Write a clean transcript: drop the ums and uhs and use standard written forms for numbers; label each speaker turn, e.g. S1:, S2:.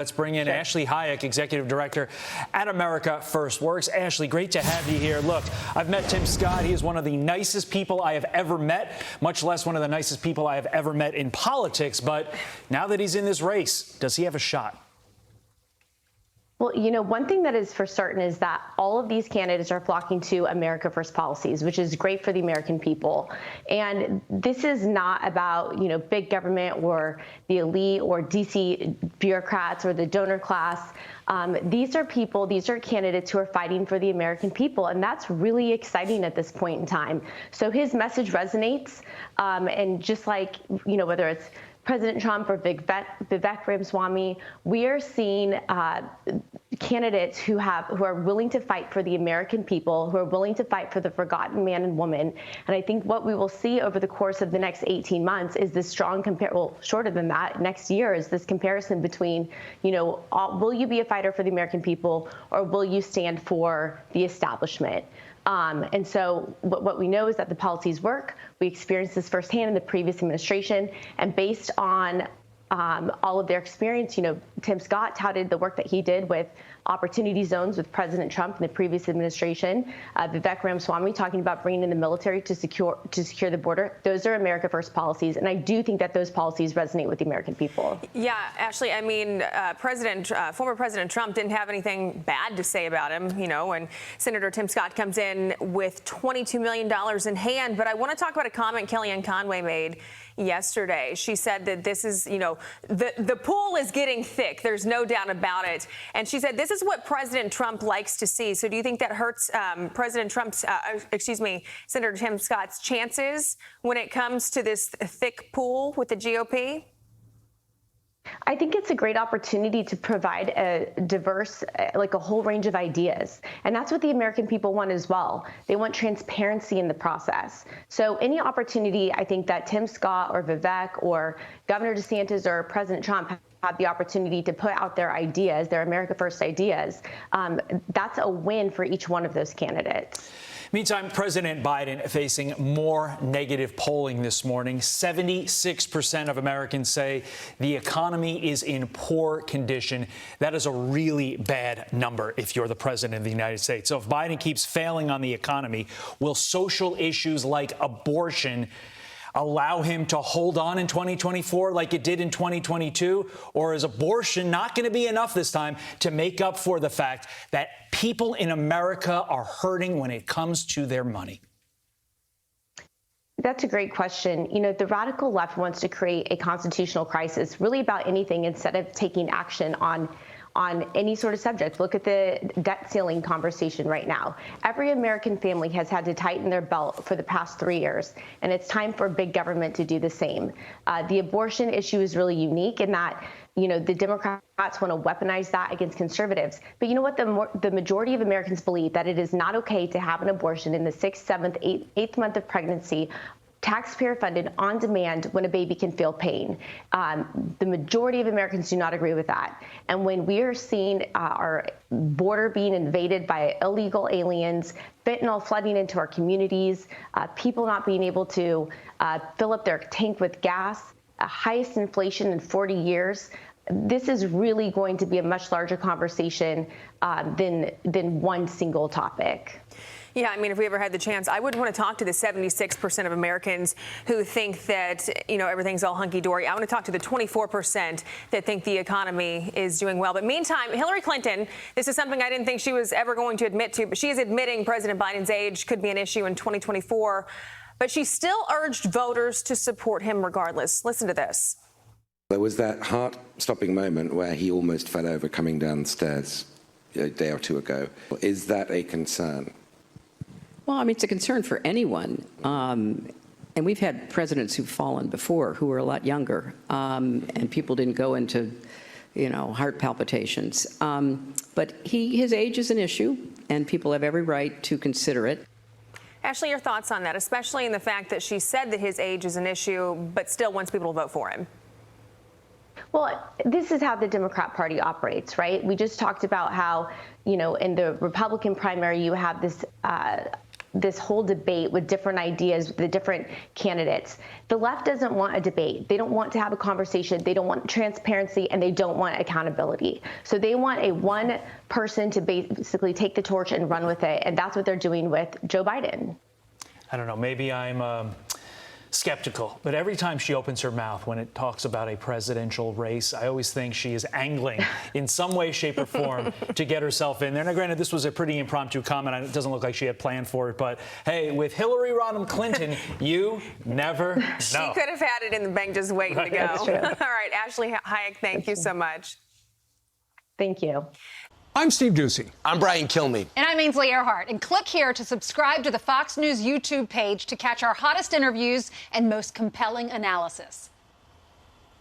S1: Let's bring in Ashley Hayek, Executive Director at America First Works. Ashley, great to have you here. Look, I've met Tim Scott. He is one of the nicest people I have ever met, much less one of the nicest people I have ever met in politics. But now that he's in this race, does he have a shot?
S2: Well, you know, one thing that is for certain is that all of these candidates are flocking to America First policies, which is great for the American people. And this is not about, you know, big government or the elite or DC bureaucrats or the donor class. These are people, these are candidates who are fighting for the American people. And that's really exciting at this point in time. So his message resonates. And just like, you know, whether it's President Trump or Vivek Ramaswamy, we are seeing candidates who are willing to fight for the American people, who are willing to fight for the forgotten man and woman. And I think what we will see over the course of the next 18 months is this strong shorter than that, next year, is this comparison between, you know, will you be a fighter for the American people or will you stand for the establishment? And so what we know is that the policies work. We experienced this firsthand in the previous administration, and based on all of their experience, you know, Tim Scott touted the work that he did with opportunity zones with President Trump in the previous administration. Vivek Ramaswamy talking about bringing in the military to secure the border. Those are America First policies, and I do think that those policies resonate with the American people.
S3: Yeah, Ashley, I mean, former President Trump didn't have anything bad to say about him, you know, and Senator Tim Scott comes in with $22 million in hand. But I want to talk about a comment Kellyanne Conway made yesterday. She said that this is, you know, the pool is getting thick. There's no doubt about it. And she said this is what President Trump likes to see. So do you think that hurts Senator Tim Scott's chances when it comes to this thick pool with the GOP?
S2: I think it's a great opportunity to provide a diverse, like a whole range of ideas. And that's what the American people want as well. They want transparency in the process. So any opportunity, I think, that Tim Scott or Vivek or Governor DeSantis or President Trump have the opportunity to put out their ideas, their America First ideas, that's a win for each one of those candidates.
S1: Meantime, President Biden facing more negative polling this morning. 76% of Americans say the economy is in poor condition. That is a really bad number if you're the president of the United States. So if Biden keeps failing on the economy, will social issues like abortion allow him to hold on in 2024 like it did in 2022? Or is abortion not going to be enough this time to make up for the fact that people in America are hurting when it comes to their money?
S2: That's a great question. You know, the radical left wants to create a constitutional crisis really about anything instead of taking action on any sort of subject. Look at the debt ceiling conversation right now. Every American family has had to tighten their belt for the past 3 years, and it's time for big government to do the same. The abortion issue is really unique in that, you know, the Democrats want to weaponize that against conservatives. But you know what? The majority of Americans believe that it is not okay to have an abortion in the 6th, 7th, 8th month of pregnancy, taxpayer funded, on demand, when a baby can feel pain. The majority of Americans do not agree with that. And when we are seeing our border being invaded by illegal aliens, fentanyl flooding into our communities, people not being able to fill up their tank with gas, highest inflation in 40 years, this is really going to be a much larger conversation than one single topic.
S3: Yeah, I mean, if we ever had the chance, I would want to talk to the 76% of Americans who think that, you know, everything's all hunky-dory. I want to talk to the 24% that think the economy is doing well. But meantime, Hillary Clinton, this is something I didn't think she was ever going to admit to, but she is admitting President Biden's age could be an issue in 2024. But she still urged voters to support him regardless. Listen to this.
S4: There was that heart-stopping moment where he almost fell over coming down the stairs a day or two ago. Is that a concern?
S5: Well, I mean, it's a concern for anyone. And we've had presidents who've fallen before who were a lot younger, and people didn't go into, you know, heart palpitations. But his age is an issue, and people have every right to consider it.
S3: Ashley, your thoughts on that, especially in the fact that she said that his age is an issue, but still wants people to vote for him?
S2: Well, this is how the Democrat Party operates, right? We just talked about how, you know, in the Republican primary, you have this this whole debate with different ideas, with the different candidates. The left doesn't want a debate. They don't want to have a conversation. They don't want transparency, and they don't want accountability. So they want a one person to basically take the torch and run with it, and that's what they're doing with Joe Biden.
S1: I don't know, maybe I'm skeptical, but every time she opens her mouth when it talks about a presidential race, I always think she is angling in some way, shape, or form to get herself in there. Now, granted, this was a pretty impromptu comment. It doesn't look like she had planned for it, but hey, with Hillary Rodham Clinton, you never know.
S3: She could have had it in the bank just waiting to go.
S2: That's true.
S3: All right, Ashley Hayek, thank you so much.
S2: Thank you.
S6: I'm Steve Ducey.
S7: I'm Brian Kilmeade.
S8: And I'm Ainsley Earhart. And click here to subscribe to the Fox News YouTube page to catch our hottest interviews and most compelling analysis.